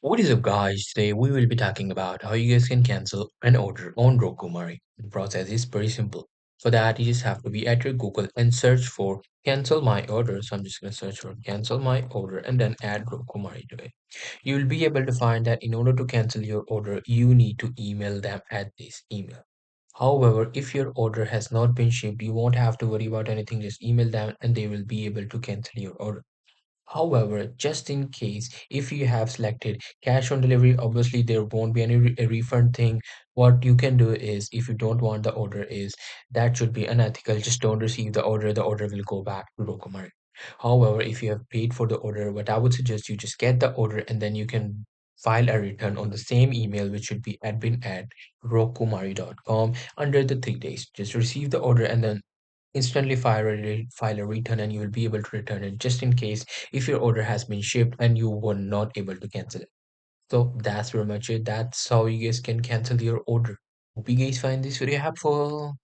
What is up, guys? Today we will be talking about how you guys can cancel an order on Rokomari. The process is pretty simple. For that, you just have to be at your Google and search for cancel my order. So I'm just going to search for cancel my order and then add Rokomari to it. You will be able to find that in order to cancel your order, you need to email them at this email. However, if your order has not been shipped, you won't have to worry about anything. Just email them and they will be able to cancel your order. However, just in case, if you have selected cash on delivery, obviously there won't be any a refund thing. What you can do is, if you don't want the order, is that should be unethical. Just don't receive the order. The order will go back to Rokomari. However, if you have paid for the order, what I would suggest you just get the order and then you can file a return on the same email, which should be admin@rokomari.com under the 3 days. Just receive the order and then instantly file a return and you will be able to return it just in case if your order has been shipped and you were not able to cancel it. So that's pretty much it. That's how you guys can cancel your order. Hope you guys find this video helpful.